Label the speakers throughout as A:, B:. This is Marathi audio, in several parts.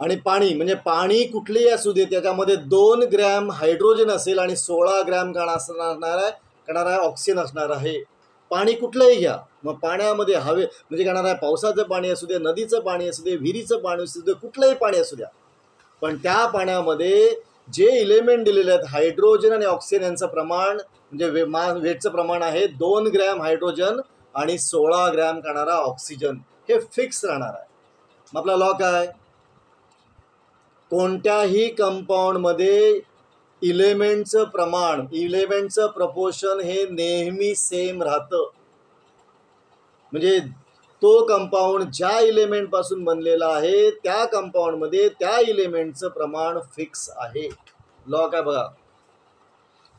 A: आणि पाणी म्हणजे पाणी कुठलेही असू दे त्याच्यामध्ये 2 ग्रॅम हायड्रोजन असेल आणि 16 ग्रॅम असणार आहे ऑक्सिजन असणार आहे. पाणी कुठलंही घ्या, मग पाण्यामध्ये हवे म्हणजे काय आहे, पावसाचं पाणी असू दे, नदीचं पाणी असू दे, विहिरीचं पाणी असू दे, कुठलंही पाणी असू द्या, पण त्या पाण्यामध्ये जे इलेमेंट दिलेले आहेत हायड्रोजन आणि ऑक्सिजन यांचं प्रमाण म्हणजे वेटचं प्रमाण आहे 2 ग्रॅम हायड्रोजन आणि 16 ग्रॅम करणारा ऑक्सिजन, हे फिक्स राहणार आहे. मग आपला लॉ काय, कोणत्याही कंपाऊंडमध्ये इलेमेंटचं प्रमाण इलेमेंटचं प्रपोर्शन हे नेहमी सेम राहतं. म्हणजे तो कंपाऊंड ज्या इलेमेंट पासून बनलेला आहे त्या कंपाऊंडमध्ये त्या इलेमेंटचं प्रमाण फिक्स आहे. लॉ काय बघा,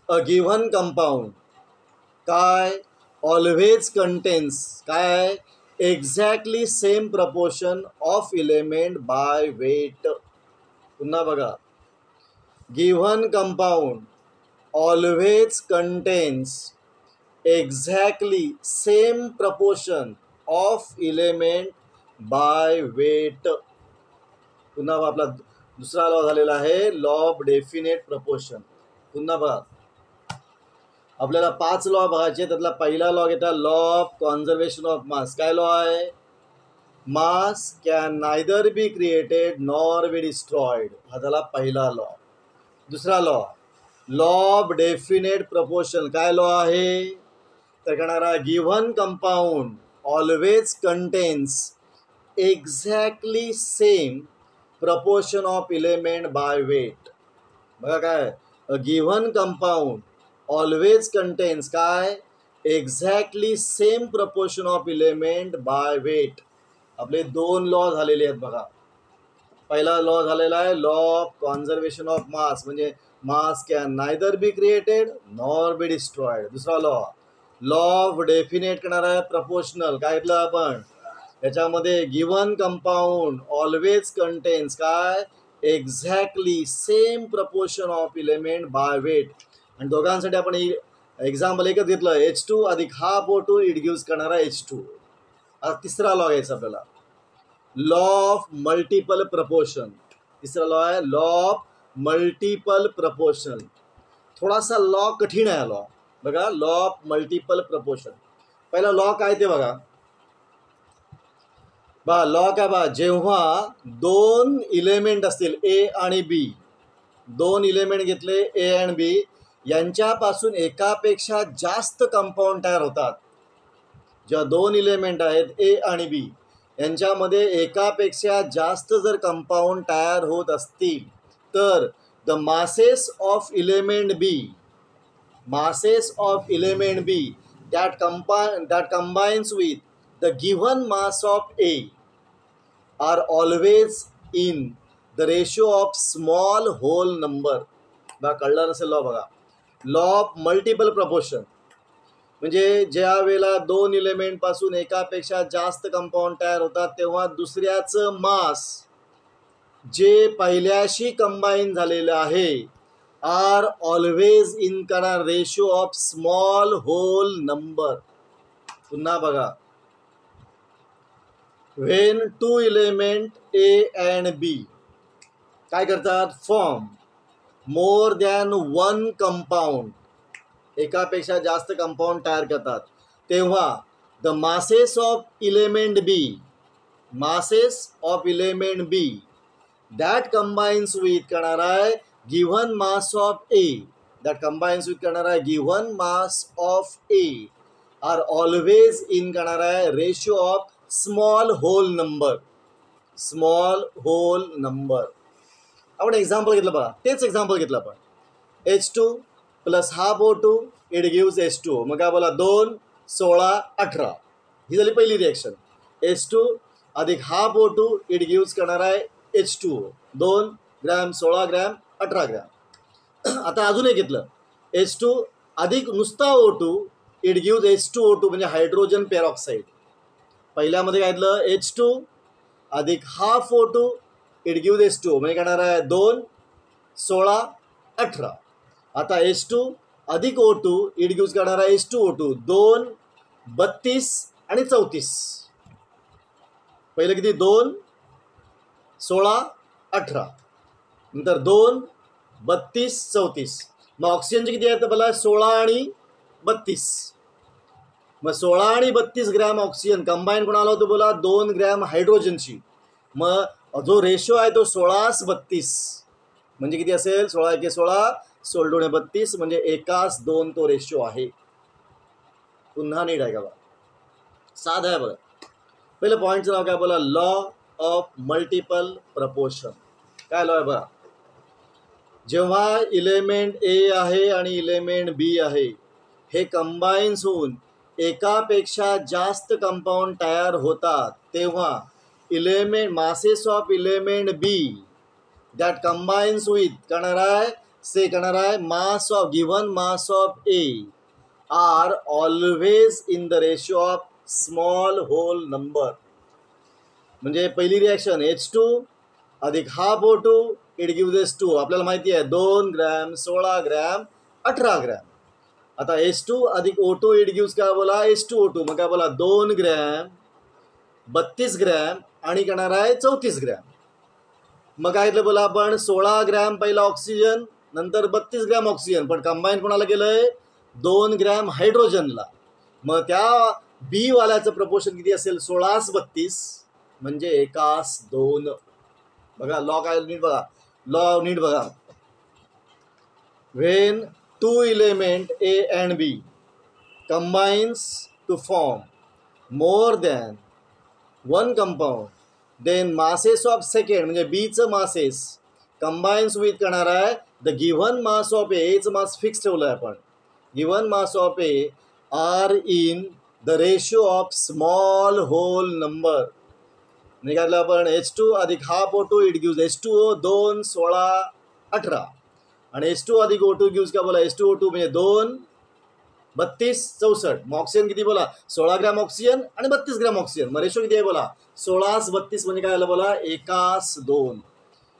A: अ गिव्हन कंपाऊंड काय ऑलवेज कंटेन्स काय exactly same proportion of element by weight. पुन्हा बघा, given compound always contains exactly same proportion of element by weight. पुन्हा आपला दुसरा लॉ झालेला आहे लॉ ऑफ डेफिनेट प्रपोर्शन. पुन्हा बघा, आपल्याला 5 लॉ बघायचे, त्यातला पहिला लॉ घेता law of conservation of mass. काय लॉ आहे, mass can neither be created nor be destroyed, हा झाला पहिला लॉ. दुसरा law law of definite proportion. काय लॉ आहे तर करणारा given compound always contains exactly same proportion of element by weight. बघा काय, a given compound always contains काय exactly same proportion of element by weight. आपले 2 लॉ झालेले आहेत बघा. पहिला लॉ झालेला आहे law of conservation of mass, म्हणजे mass can neither be created nor be destroyed. दुसरा लॉ ऑफ डेफिनेट करणार आहे प्रपोर्शनल. काय घेतलं आपण, याच्यामध्ये गिव्हन कंपाऊंड ऑलवेज कंटेन्स काय exactly same proportion of element by weight. आणि दोघांसाठी आपण एक्झाम्पल एकच घेतलं, H2 अधिक हाफ O2 इट गिव्स करणारा H2. आता तिसरा लॉ घ्यायचा आपल्याला, लॉ ऑफ मल्टिपल प्रपोर्शन. तिसरा लॉ आहे लॉ ऑफ मल्टिपल प्रपोर्शन. थोडासा लॉ कठीण आहे लॉ बघा, लॉ ऑफ मल्टिपल प्रपोर्शन. पहिला लॉ काय ते बघा, लॉ काय बघा, जेव्हा 2 इलेमेंट असतील ए आणि बी, 2 इलेमेंट घेतले ए आणि बी, यांच्यापासून एकापेक्षा जास्त कंपाऊंड तयार होतात. जेव्हा 2 इलेमेंट आहेत ए आणि बी यांच्यामध्ये एकापेक्षा जास्त जर कंपाऊंड तयार होत असतील तर the masses of element B that combines with the given mass of A are always in the ratio of small whole number. बघा कळलं नसेल लॉ बघा, लॉ ऑफ मल्टिपल प्रपोर्शन म्हणजे ज्या वेळेला 2 इलेमेंट पासून एकापेक्षा जास्त कंपाऊंड तयार होतात तेव्हा दुसऱ्याचं मास जे पहिल्याशी कंबाईन झालेलं आहे आर ऑलवेज इन करा ratio of small whole number. पुन्हा बघा, when 2 element A and B काय करतात, फॉर्म मोर दॅन 1 कंपाऊंड, एकापेक्षा जास्त कंपाऊंड तयार करतात, तेव्हा the masses of element B that combines with करणार आहे given mass of A, that combines with करणार आहे given mass of A are always in करणार आहे ratio of small whole number. आपण एक्झाम्पल घेतलं बघा, तेच एक्झाम्पल घेतलं आपण, H2 plus half O2 it gives H2. मग काय बोला 2, 16, 18 ही झाली पहिली रिएक्शन. H2 अधिक हाफ O2 इट गिव्स करणार आहे H2O, 2 ग्रॅम 16 ग्रॅम 18 ग्रॅम. आता अजून एक घेतलं, H2 अधिक नुसता O2 इट गिव्स H2O2 म्हणजे हायड्रोजन पेरॉक्साईड. पहिल्यामध्ये काय घेतलं, H2 अधिक half O2 it gives H2O म्हणजे करणार आहे 2, 16, 18. आता H2 अधिक O2 इट गिव्स करणार आहे H2O2, 2, 32 आणि 34. पहिलं किती 2, 16 18. नंतर 2, 32, 34. मग ऑक्सिजनचे किती आहेत तर मला 16 आणि 32. मग 16 आणि 32 ग्रॅम ऑक्सिजन कंबाईन कोणाला होतो बोला 2 ग्रॅम हायड्रोजनची. मग जो रेशो आहे तो 16:32 म्हणजे किती असेल 16 × 16 16 × 32 म्हणजे 1:2 तो रेशो आहे. पुन्हा नीट आहे का बघा, साधा आहे बघा. पहिलं पॉईंटचं नाव काय बोला लॉ ऑफ मल्टिपल प्रपोर्शन. काय लॉ आहे बघा, जेव्हा इलेमेंट ए आहे आणि इलेमेंट बी आहे हे कंबाईन्स होऊन एकापेक्षा जास्त कंपाऊंड तयार होतात तेव्हा element masses of element B that combines with करणार आहे mass of given mass of A are always in the ratio of small whole number. म्हणजे पहिली रिॲक्शन H2 अधिक half O2 it gives H2. आपल्याला माहिती आहे 2 ग्रॅम 16 ग्रॅम 18 ग्रॅम. आता H2 अधिक O2 इट गिव्स काय बोला H2O2. मग काय बोला 2 ग्रॅम 32 ग्रॅम आणि करणार आहे 34 ग्रॅम. मग काय घेतलं बोला आपण 16 ग्रॅम पहिला ऑक्सिजन नंतर 32 ग्रॅम ऑक्सिजन, पण कंबाईन कोणाला केलंय 2 ग्रॅम हायड्रोजनला. मग त्या बी वाल्याचं प्रपोर्शन किती असेल 16:32 म्हणजे 1:2. बघा लॉ काय नीट बघा, लॉ नीट बघा. When 2 element A and B combines to form more than one compound, then masses of second म्हणजे बीचं मासेस कंबाईन्स विथ करणार आहे द गिव्हन मास ऑफ एचं मास फिक्स ठेवलं आहे आपण. Given mass of A are in the ratio of small whole number. निघालं आपण H2 अधिक half O2 it gives H2O 2 16 18 आणि H2 अधिक O2 गिव्स काय बोला H2O2 म्हणजे 2 32 64. मग ऑक्सिजन किती बोला 16 ग्रॅम ऑक्सिजन आणि 32 ग्रॅम ऑक्सिजन. मग रेशो किती आहे बोला 16:32 म्हणजे काय झालं बोला 1:2.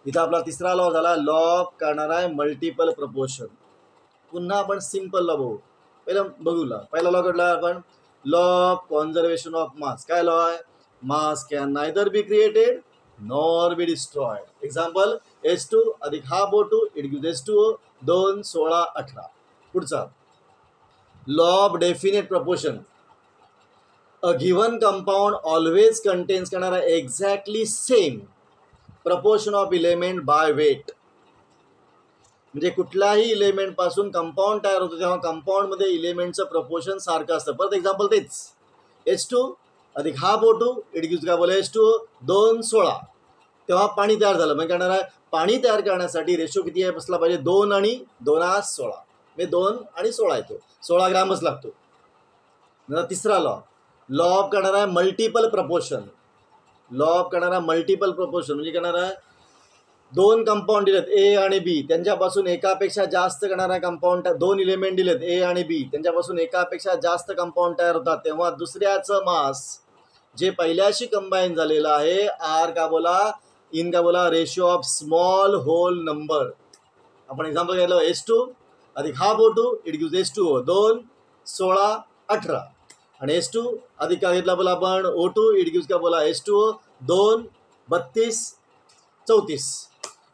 A: इथं आपला तिसरा लॉ झाला लॉ करणार आहे मल्टिपल प्रपोर्शन. पुन्हा आपण सिम्पल लॉ बघू. पहिला लॉ कडला आपण law of conservation of mass. काय लॉ आहे mass can neither be created nor be destroyed. Example H2 अधिक half O2 it gives H2O 2 16 18. पुढचा law of definite proportion. A given compound always contains करणार आहे exactly same proportion of element by weight. म्हणजे कुठल्याही इलेमेंट पासून कंपाऊंड तयार होतो तेव्हा कंपाऊंडमध्ये इलेमेंटचं प्रपोर्शन सारखं असतं. परत एक्झाम्पल तेच H2 अधिक हाफ O2 इट गिव्स काय बोला H2O 2 16. तेव्हा पाणी तयार झालं. म्हणजे करणार आहे पाणी तयार करण्यासाठी रेशो किती आहे बसला पाहिजे 2 आणि 2 16 म्हणजे 2 आणि 16 येतो 16 ग्रॅमच लागतो. तिसरा लॉ लॉ ऑफ करणार आहे मल्टिपल प्रपोर्शन. लॉ ऑफ करणार आहे मल्टिपल प्रपोर्शन म्हणजे करणार आहे 2 कंपाऊंड दिलेत A आणि B त्यांच्यापासून एकापेक्षा जास्त करणार आहे कंपाऊंड 2 इलेमेंट दिलेत A आणि B त्यांच्यापासून एकापेक्षा जास्त कंपाऊंड तयार होतात तेव्हा दुसऱ्याचं मास जे पहिल्याशी कंबाईन झालेलं आहे आर का बोला इन का बोला ratio of small whole number. आपण एक्झाम्पल घेतलं H2 अधिक half O2 it gives H2O 2 16 18 आणि H2 अधिक काय घेतला बोला आपण O2 इट गिव्स का बोला H2O 2 32 34.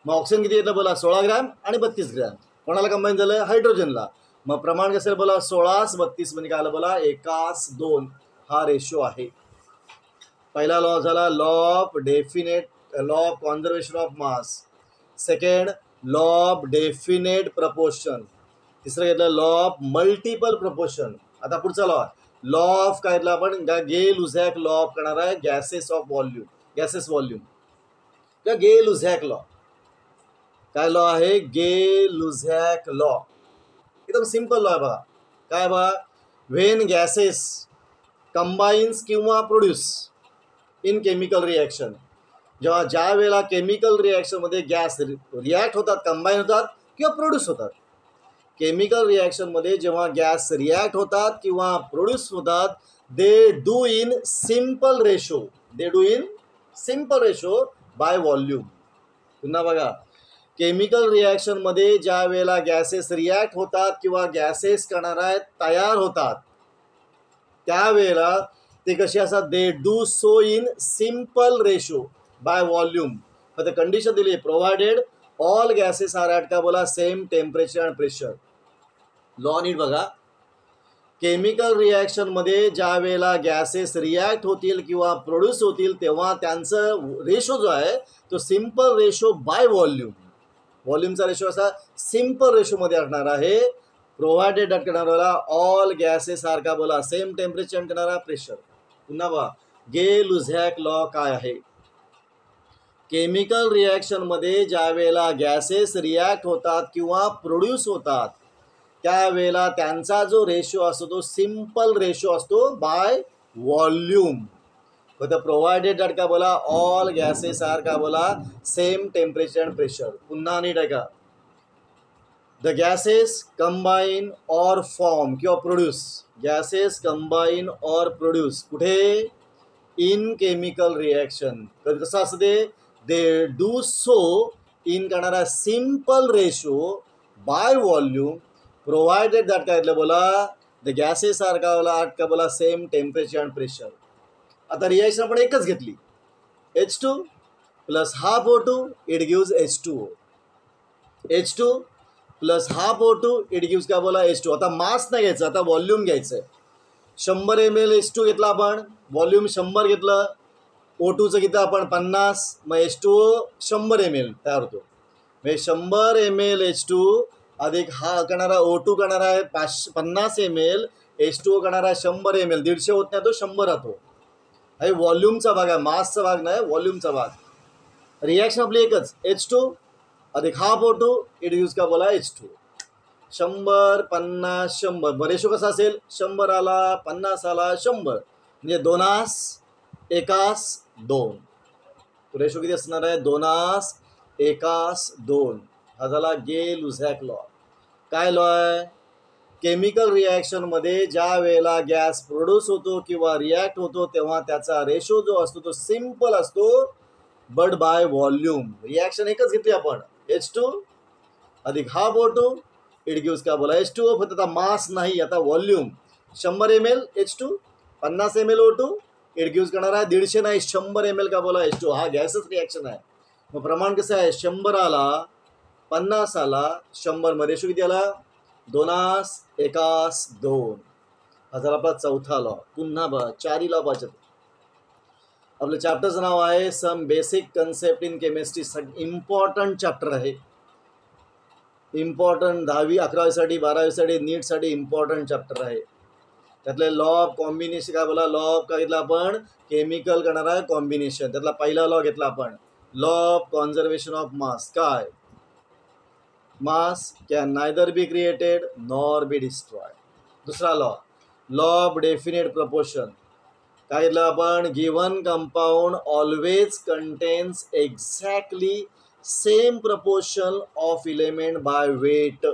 A: मग ऑक्सिजन किती येतं बोला 16 ग्रॅम आणि 32 ग्रॅम. कोणाला कंबाईन झालं हायड्रोजनला. मग प्रमाण कसं बोला 16:32 म्हणजे काय आलं बोला 1:2 हा रेशो आहे. पहिला लॉ झाला law of definite law of conservation of mass. Second law of definite proportion. तिसरं घेतलं लॉ ऑफ मल्टिपल प्रपोर्शन. आता पुढचा लॉ ऑफ काय घेतला आपण गे-लुझॅक लॉ ऑफ करणार आहे गॅसेस व्हॉल्यूम किंवा गे-लुझॅक लॉ. काय लॉ आहे गे-लुझॅक लॉ. एकदम सिंपल लॉ आहे बघा. काय बघा व्हेन गॅसेस कंबाईन्स किंवा प्रोड्यूस इन केमिकल रिॲक्शन. जेव्हा ज्या वेळेला केमिकल रिॲक्शनमध्ये गॅस रिॲक्ट होतात कंबाईन होतात किंवा प्रोड्यूस होतात. केमिकल रिॲक्शनमध्ये जेव्हा गॅस रिॲक्ट होतात किंवा प्रोड्यूस होतात they do in simple ratio by volume. पुन्हा बघा केमिकल रिॲक्शनमध्ये ज्या वेळेला गॅसेस रिॲक्ट होतात किंवा गॅसेस करणार आहेत तयार होतात त्यावेळेला ते कसे असतात they do so in simple ratio by volume. फक्त कंडिशन दिली, provided all gases are at का बोला same temperature and pressure. Law नीट बघा. केमिकल रिॲक्शन मध्ये ज्या वेळेला गॅसेस रिॲक्ट होतील किंवा प्रोड्यूस होतील तेव्हा त्यांचं रेशो जो आहे तो सिम्पल रेशो बाय व्हॉल्यूम. व्हॉल्यूमचा रेशो असा सिम्पल रेशोमध्ये असणार आहे. प्रोव्हाइडेड डॉट करणारा ऑल गॅसेस आर का बोला सेम टेम्परेचर करणारा प्रेशर. पुन्हा बघा गे-लुझॅक लॉ काय आहे. केमिकल रिॲक्शन मध्ये ज्या वेळेला गॅसेस रिॲक्ट होतात किंवा प्रोड्यूस होतात त्यावेळेला त्यांचा जो रेशो असतो तो सिम्पल रेशो असतो बाय व्हॉल्यूम. फक्त प्रोव्हाइडेड डॉट का बोला ऑल गॅसेस आर का बोला सेम टेम्परेचर अँड प्रेशर. पुन्हा नीट आहे का. The gases combine or form किंवा produce. Gases combine or produce कुठे इन केमिकल रिॲक्शन. कसं असतं ते दे डू सो इन करणारा simple ratio by volume provided that काय बोला द गॅसेस आर का बोला आठ का बोला सेम टेम्परेचर अँड प्रेशर. आता रिॲक्शन आपण एकच घेतली H2 plus half O2 it gives H2O. H2 plus half O2 it gives का बोला H2. आता मास नाही घ्यायचं, आता व्हॉल्यूम घ्यायचं आहे. 100 ml H2 घेतला आपण, व्हॉल्यूम 100 घेतलं. O2चं घेतलं आपण 50, मग H2O 100 ml तयार होतो. म्हणजे 100 ml H2 अधिक हा करणारा O2 करणारा आहे 50 ml, H2O करणारा 100 ml. 150 होत नाही तो 100 राहतो. हे व्हॉल्यूमचा भाग आहे, मासचा भाग नाही, व्हॉल्यूमचा भाग. रिॲक्शन आपली एकच H2 अधिक हाफ O2 इट गिव्स का बोला H2. 100 50 100 रेशो कसा असेल 100 आला 50 आला 100 म्हणजे 2 1 2. रेशो किती असणार आहे 2 1 2. हा झाला गे-लुझॅक लॉ. काय लॉ आहे. केमिकल रिॲक्शनमध्ये ज्या वेळेला गॅस प्रोड्यूस होतो किंवा रिॲक्ट होतो तेव्हा त्याचा रेशो जो असतो तो सिम्पल असतो बट बाय व्हॉल्यूम. रिॲक्शन एकच घेतली आपण H2 अधिक हाफ O2 इट गिव्स का बोला H2O. फक्त आता मास नाही, आता volume. 100 ml H2 50 ml O2 it gives करणार आहे 150 नाही 100 ml का बोला H2. हा गॅसच रिॲक्शन आहे. मग प्रमाण कसं आहे 100 आला 50 आला 100 मध्ये रेशो किती आला 2 1 2. हा झाला आपला चौथा लॉ. पुन्हा बघा 4 लॉ पाहिजे. आपल्या चॅप्टरचं नाव आहे some basic concept in chemistry. Important chapter आहे, इम्पॉर्टंट 10वी 11वीसाठी 12वीसाठी नीटसाठी इम्पॉर्टंट चॅप्टर आहे. त्यातले लॉ ऑफ कॉम्बिनेशन काय बोला लॉ ऑफ काय घेतला आपण केमिकल करणारा कॉम्बिनेशन. त्यातला पहिला लॉ घेतला आपण law of conservation of mass. काय mass can neither be created nor be destroyed. दुसरा law law of definite proportion. काय घेतलं आपण given compound always contains exactly same proportion of element by weight.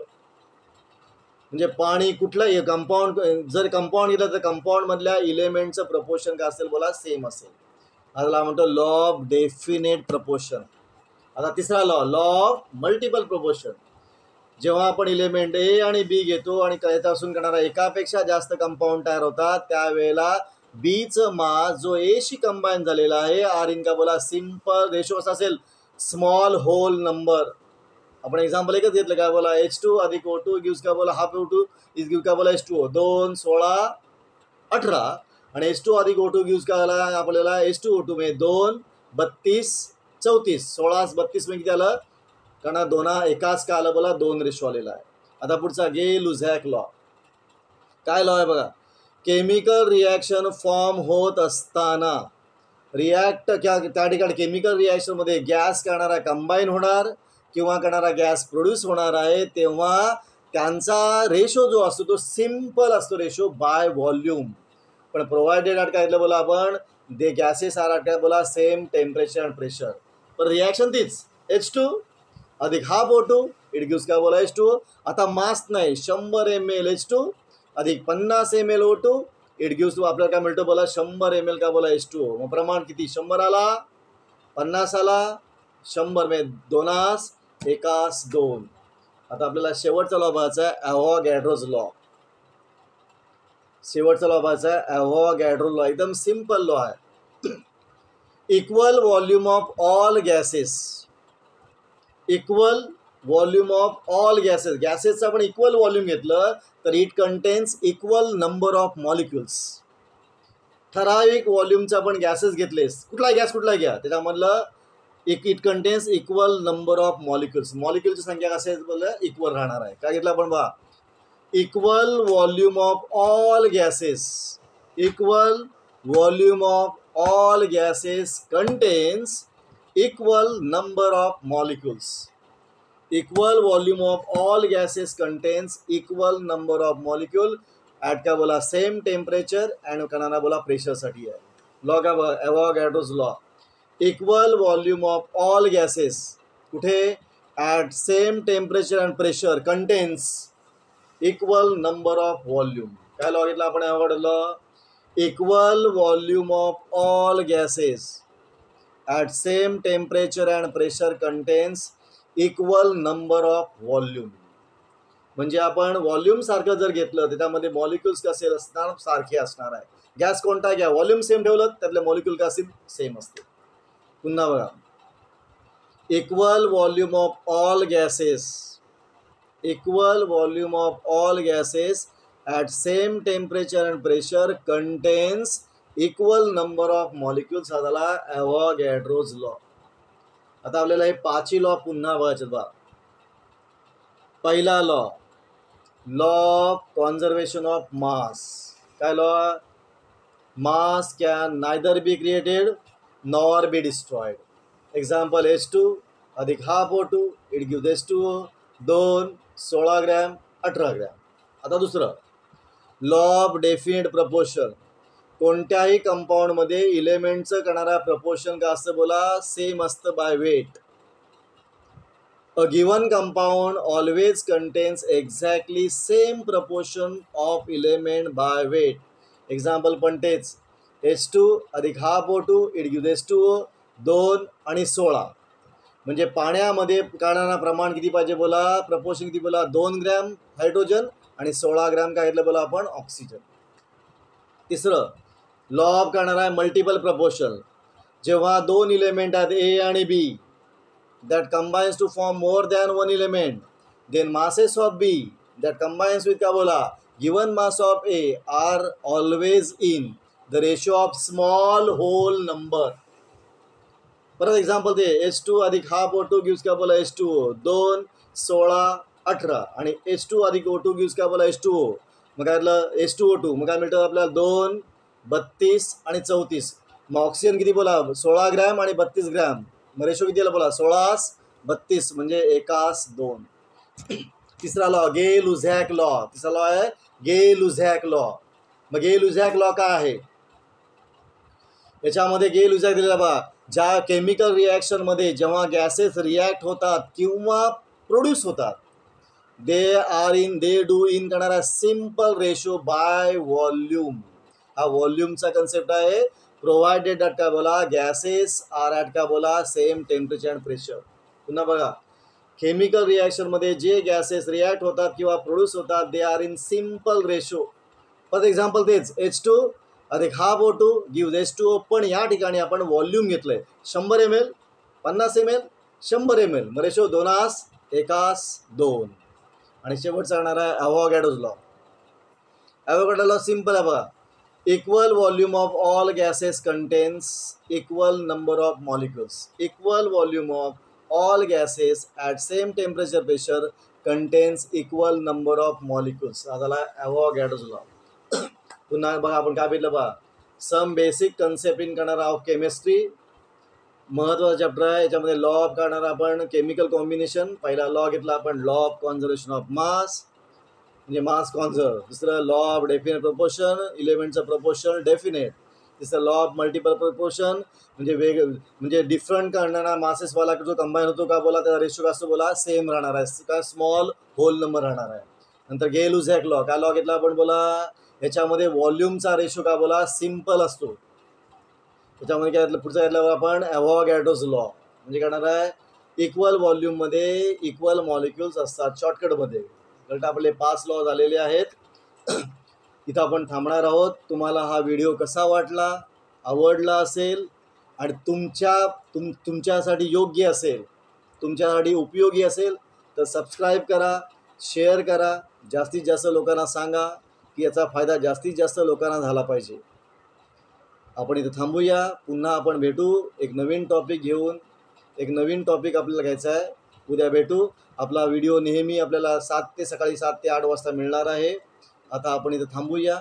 A: म्हणजे पाणी कुठलं कंपाऊंड जर कंपाऊंड घेतलं तर कंपाऊंड मधल्या इलेमेंटचं प्रपोर्शन काय असेल बोला सेम असेल. आता म्हणतो लॉ ऑफ डेफिनेट प्रपोर्शन. आता तिसरा law law of multiple proportion. जेव्हा आपण इलेमेंट ए आणि बी घेतो आणि त्याच्यापासून करणारा एकापेक्षा जास्त कंपाऊंड तयार होतात त्यावेळेला बीचं मास जो एशी कंबाईन झालेला आहे आर इन का बोला सिम्पल रेशो कसा असेल स्मॉल होल नंबर. आपण एक्झाम्पल एकच घेतलं काय बोला H2 अधिक O2 गिव्स का बोला हाफ O2 इज गिव्ह का बोला H2O. 2 16 18 आणि H2 अधिक O2 गिव्स का आपल्याला H2O2 म्हणजे 2 32 34. 16 32 म्हणजे किती आलं कारण 2 1 का आलं बोला 2 रेशो आलेला आहे. आता पुढचा गे-लुझॅक लॉ. काय लॉ आहे बघा केमिकल रिॲक्शन फॉर्म होत असताना रिॲक्ट त्या ठिकाणी केमिकल रिॲक्शनमध्ये गॅस करणारा कंबाईन होणार किंवा करणारा गॅस प्रोड्यूस होणार आहे तेव्हा त्यांचा रेशो जो असतो तो सिम्पल असतो रेशो बाय व्हॉल्यूम. पण प्रोव्हाइडेड आठ काय बोला आपण दे गॅसेस आर आठ काय बोला सेम टेम्परेचर अँड प्रेशर. पण रिॲक्शन तीच H2 अधिक हाफ O2 इट गिव्स काय बोला H2O. आता मास नाही 100 ml H2 अधिक 50 ml O2 इट गिव्स आपल्याला काय मिळतो बोला 100 ml का बोला H2O. मग प्रमाण किती 100 आला 50 आला 100 म्हणजे 2 1 2. आता आपल्याला शेवटचा लॉ पाहायचा आहे ॲव्होगॅड्रोज लॉ. शेवटचा लॉ पाहायचा आहे ॲव्होगॅड्रो लॉ. एकदम सिम्पल लॉ आहे. Equal volume of all gases, equal volume of all gases, गॅसेसचं आपण इक्वल व्हॉल्यूम घेतलं तर it contains equal number of molecules. ठराविक व्हॉल्यूमचं आपण गॅसेस घेतले, कुठला गॅस कुठला घ्या, त्याच्यामधलं it contains equal number of molecules, मॉलिक्युलची संख्या कसे बोललं इक्वल राहणार आहे. काय घेतलं आपण बघा, equal volume of all gases, equal volume of all gases contains equal number of molecules. Equal volume of all gases contains equal number of molecule at क्या बोला सेम टेम्परेचर अँड कणांना बोला प्रेशरसाठी आहे. लॉ का बघा, Avogadro's law. Equal volume of all gases कुठे at same temperature and pressure contains equal number of volume. काय लॉ घेतला आपण Avogadro law, equal volume of all gases at same temperature and pressure contains equal number of volume. म्हणजे आपण व्हॉल्यूम सारखं जर घेतलं त्याच्यामध्ये मॉलिक्युल्स कसे असणार सारखे असणार आहे. गॅस कोणता घ्या, व्हॉल्यूम सेम ठेवलं त्यातले मॉलिक्युल का असतील सेम असते. पुन्हा बघा, equal volume of all gases, equal volume of all gases at same temperature and pressure contains equal number of molecules. हा झाला एवोगॅड्रोज लॉ. आता आपल्याला हे पाचही लॉ पुन्हा बघायचे बघा. पहिला law, law of conservation of mass. काय law, mass can neither be created nor be destroyed. Example H2 अधिक half O2 it gives H2O, 2 16 gram 18 gram. आता दुसरं लॉ ऑफ डेफिनेट प्रपोर्शन. कोणत्याही कंपाऊंडमध्ये इलेमेंटचं करणारा प्रपोर्शन का असतं बोला सेम असतं by weight. A given compound always contains exactly same proportion of element by weight. Example पण तेच, H2 अधिक half O2 it gives H2O, 2 आणि 16. म्हणजे पाण्यामध्ये काढणारा प्रमाण किती पाहिजे बोला, प्रपोर्शन किती बोला, 2 ग्रॅम हायड्रोजन आणि 16 ग्रॅम काय घेतलं बोला आपण ऑक्सिजन. तिसरं लॉ ऑफ करणार आहे मल्टिपल प्रपोर्शन. जेव्हा दोन इलेमेंट आहेत ए आणि B that combines to form more than one element, then masses of B that combines with का बोला given mass of A are always in the ratio of small whole number. परत एक्झाम्पल ते H2 अधिक हाफ O2 गिव्स का बोला H2O, 2 16 18 आणि H2 अधिक O2 गिव्स काय बोला H2O. मग काय H2O2 मग काय मिळतं आपल्याला 2 32 आणि 34. मग ऑक्सिजन किती बोला 16 ग्रॅम आणि 32 ग्रॅम. मग रेशो किती आला बोला 16 32 म्हणजे 1:2. तिसरा लॉ गे लुझॅक लॉ. तिसरा लॉ आहे गे लुझॅक लॉ. मग गे लुझॅक लॉ काय आहे, याच्यामध्ये गे लुझॅक दिलेला बघा, ज्या केमिकल रिॲक्शनमध्ये जेव्हा गॅसेस रिॲक्ट होतात किंवा प्रोड्यूस होतात दे डू इन करणारा सिम्पल रेशो बाय व्हॉल्यूम. हा व्हॉल्यूमचा कन्सेप्ट आहे. प्रोव्हाइडेड दॅट काय बोला गॅसेस आर ॲट का बोला सेम टेम्परेचर अँड प्रेशर. पुन्हा बघा, केमिकल रिॲक्शनमध्ये जे गॅसेस रिॲक्ट होतात किंवा प्रोड्यूस होतात they are in simple ratio. For example तेच H2 अधिक हाफ O2 गिव्स H2O. पण या ठिकाणी आपण व्हॉल्यूम घेतलंय 100 ml 50 ml 100 ml. मग रेशो 2:1:2. आणि शेवटचा येणार आहे एवोगॅड्रोज लॉ. एवोगॅड्रो लॉ सिम्पल आहे बघा, equal volume of all gases contains equal number of molecules. Equal volume of all gases at same temperature pressure contains equal number of molecules. हा झाला एवोगॅड्रोज लॉ. पुन्हा बघा आपण काय भेटलं बघा, सम बेसिक कन्सेप्ट इन करणारा ऑफ केमिस्ट्री. महत्त्वाचा चॅप्टर आहे. याच्यामध्ये लॉ ऑफ करणार आपण केमिकल कॉम्बिनेशन. पहिला लॉ घेतला आपण law of conservation of mass म्हणजे मास कॉन्झर्व. दुसरं लॉ ऑफ डेफिनेट प्रपोर्शन, इलेमेंटचं प्रपोर्शन डेफिनेट. तिसरं लॉ ऑफ मल्टिपल प्रपोर्शन म्हणजे डिफरंट करणारा मासेसवाला जो कंबाईन होतो का बोला त्याचा रेशो असतो बोला सेम राहणार आहे का स्मॉल होल नंबर राहणार आहे. नंतर गे लुझॅक लॉ. काय लॉ घेतला आपण बोला, याच्यामध्ये व्हॉल्यूमचा रेशो का बोला सिम्पल असतो. त्याच्यामध्ये काय पुढचा घेतल्यावर आपण एवोगॅड्रोज लॉ म्हणजे करणार आहे इक्वल व्हॉल्यूममध्ये इक्वल मॉलिक्युल्स असतात. शॉर्टकटमध्ये कळतं आपले 5 लॉ झालेले आहेत. इथं आपण थांबणार आहोत. तुम्हाला हा व्हिडिओ कसा वाटला, आवडला असेल आणि तुमच्यासाठी योग्य असेल, तुमच्यासाठी उपयोगी असेल तर सबस्क्राईब करा, शेअर करा, जास्तीत जास्त लोकांना सांगा की याचा फायदा जास्तीत जास्त लोकांना झाला पाहिजे. आपण इथं थांबूया. पुन्हा आपण भेटू एक नवीन टॉपिक घेऊन. एक नवीन टॉपिक आपल्याला घ्यायचा आहे. उद्या भेटू. आपला व्हिडिओ नेहमी आपल्याला सकाळी 7 ते 8 वाजता मिळणार आहे. आता आपण इथं थांबूया.